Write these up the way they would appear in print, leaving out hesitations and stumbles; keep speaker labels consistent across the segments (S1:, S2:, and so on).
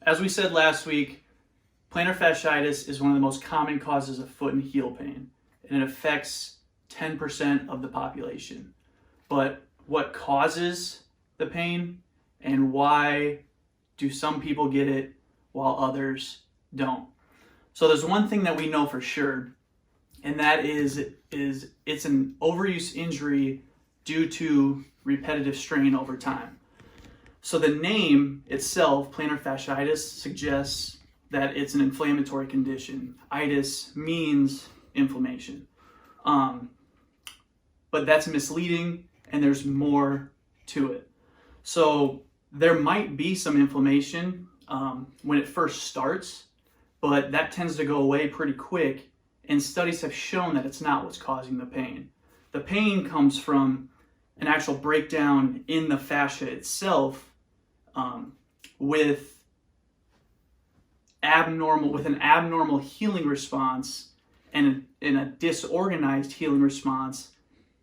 S1: as we said last week, plantar fasciitis is one of the most common causes of foot and heel pain, and it affects 10% of the population. But what causes the pain and why do some people get it while others don't? So there's one thing that we know for sure, and that is it's an overuse injury due to repetitive strain over time. So the name itself, plantar fasciitis, suggests that it's an inflammatory condition. Itis means inflammation. But that's misleading, and there's more to it. So there might be some inflammation when it first starts, but that tends to go away pretty quick, and studies have shown that it's not what's causing the pain. The pain comes from an actual breakdown in the fascia itself with an abnormal healing response and in a disorganized healing response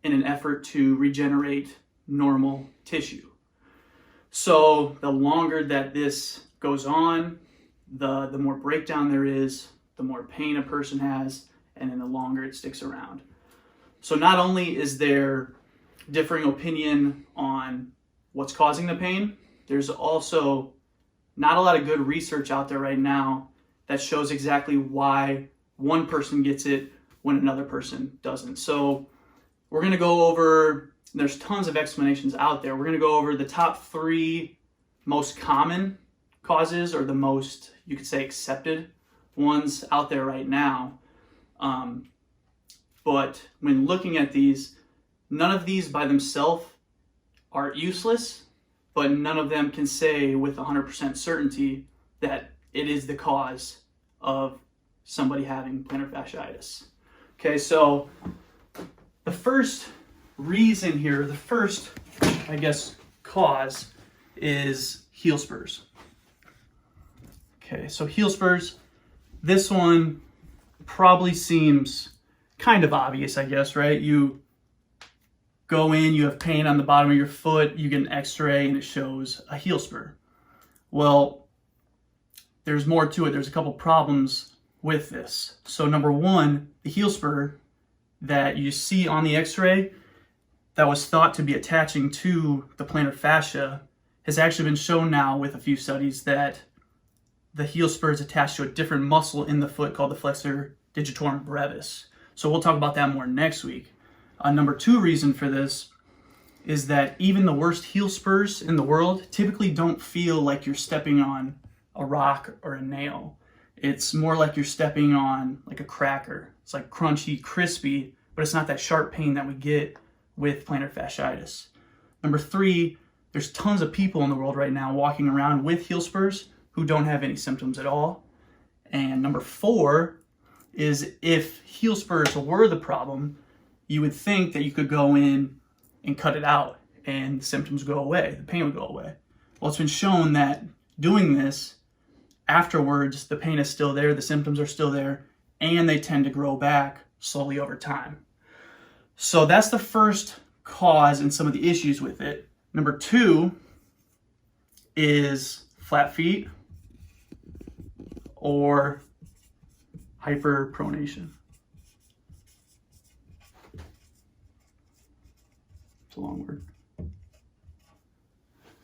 S1: in an effort to regenerate normal tissue. So the longer that this goes on, the more breakdown there is, the more pain a person has, and then the longer it sticks around. So not only is there differing opinion on what's causing the pain, there's also not a lot of good research out there right now that shows exactly why one person gets it when another person doesn't. So we're going to go over, there's tons of explanations out there. We're going to go over the top 3 most common causes, or the most, you could say, accepted ones out there right now. But when looking at these, none of these by themselves are useless, but none of them can say with 100% certainty that it is the cause of somebody having plantar fasciitis. Okay, so the first reason here, the first, I guess, cause is heel spurs. Okay, so heel spurs, this one probably seems kind of obvious, I guess, right? You go in, you have pain on the bottom of your foot, you get an x-ray and it shows a heel spur. Well, there's more to it. There's a couple problems with this. So number one, the heel spur that you see on the x-ray that was thought to be attaching to the plantar fascia has actually been shown now with a few studies that the heel spur is attached to a different muscle in the foot called the flexor digitorum brevis. So we'll talk about that more next week. Number 2 reason for this is that even the worst heel spurs in the world typically don't feel like you're stepping on a rock or a nail. It's more like you're stepping on like a cracker. It's like crunchy, crispy, but it's not that sharp pain that we get with plantar fasciitis. Number 3, there's tons of people in the world right now walking around with heel spurs who don't have any symptoms at all. And number 4 is if heel spurs were the problem, you would think that you could go in and cut it out and the symptoms go away, the pain would go away. Well, it's been shown that doing this, afterwards, the pain is still there, the symptoms are still there, and they tend to grow back slowly over time. So that's the first cause and some of the issues with it. Number 2 is flat feet or hyperpronation. It's a long word.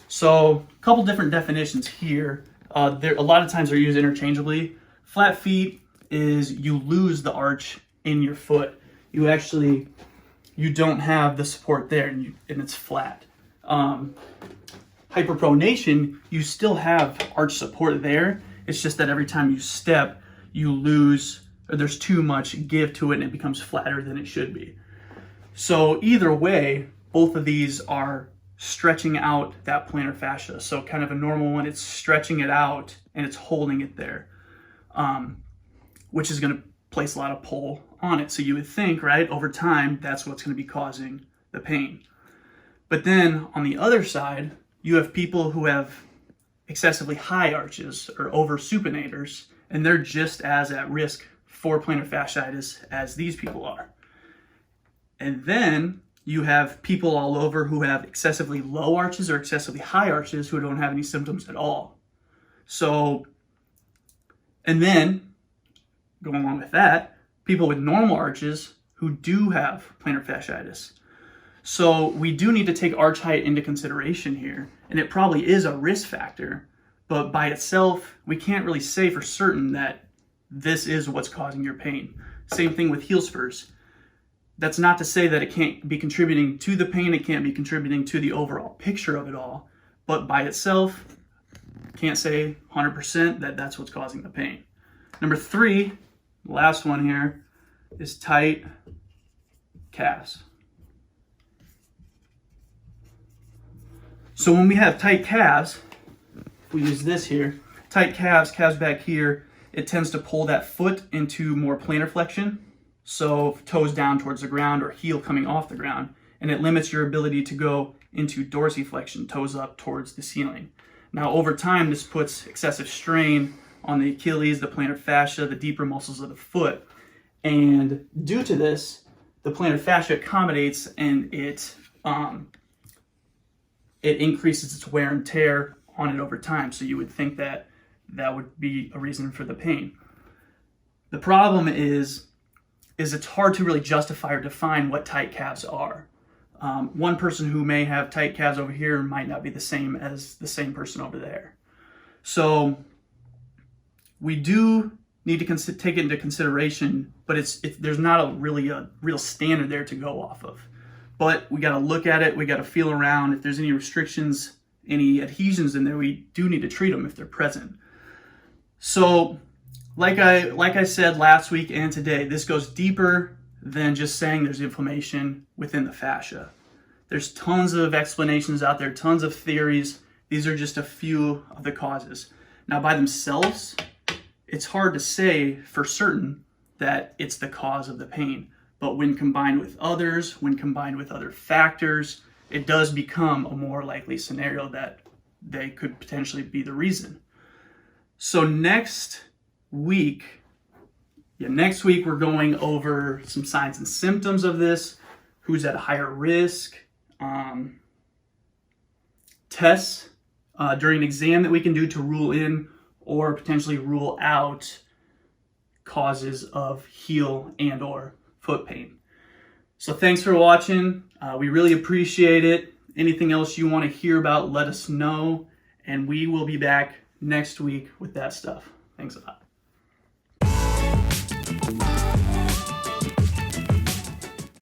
S1: So a couple different definitions here. A lot of times they're used interchangeably. Flat feet is you lose the arch in your foot. You don't have the support there, and it's flat. Hyperpronation, you still have arch support there. It's just that every time you step, you lose, or there's too much give to it and it becomes flatter than it should be. So either way, both of these are stretching out that plantar fascia. So kind of a normal one, it's stretching it out and it's holding it there, which is going to place a lot of pull on it. So you would think, right, over time, that's what's going to be causing the pain. But then on the other side, you have people who have excessively high arches or oversupinators, and they're just as at risk for plantar fasciitis as these people are. And then you have people all over who have excessively low arches or excessively high arches who don't have any symptoms at all. So, and then going along with that, people with normal arches who do have plantar fasciitis. So we do need to take arch height into consideration here, and it probably is a risk factor, but by itself, we can't really say for certain that this is what's causing your pain. Same thing with heel spurs. That's not to say that it can't be contributing to the pain, it can't be contributing to the overall picture of it all, but by itself, can't say 100% that that's what's causing the pain. Number 3, last one here, is tight calves. So when we have tight calves, if we use this here, tight calves back here, it tends to pull that foot into more plantar flexion. So toes down towards the ground or heel coming off the ground. And it limits your ability to go into dorsiflexion, toes up towards the ceiling. Now over time, this puts excessive strain on the Achilles, the plantar fascia, the deeper muscles of the foot. And due to this, the plantar fascia accommodates and it increases its wear and tear on it over time. So you would think that that would be a reason for the pain. The problem is it's hard to really justify or define what tight calves are. One person who may have tight calves over here might not be the same as the same person over there. So we do need to take it into consideration, but there's not really a real standard there to go off of. But we got to look at it, we got to feel around. If there's any restrictions, any adhesions in there, we do need to treat them if they're present. So like I said last week and today, this goes deeper than just saying there's inflammation within the fascia. There's tons of explanations out there, tons of theories. These are just a few of the causes. Now by themselves, it's hard to say for certain that it's the cause of the pain. But when combined with others, when combined with other factors, it does become a more likely scenario that they could potentially be the reason. So next week we're going over some signs and symptoms of this, who's at a higher risk, tests during an exam that we can do to rule in or potentially rule out causes of heel and or foot pain. So thanks for watching. We really appreciate it. Anything else you want to hear about, let us know, and we will be back next week with that stuff. Thanks a lot.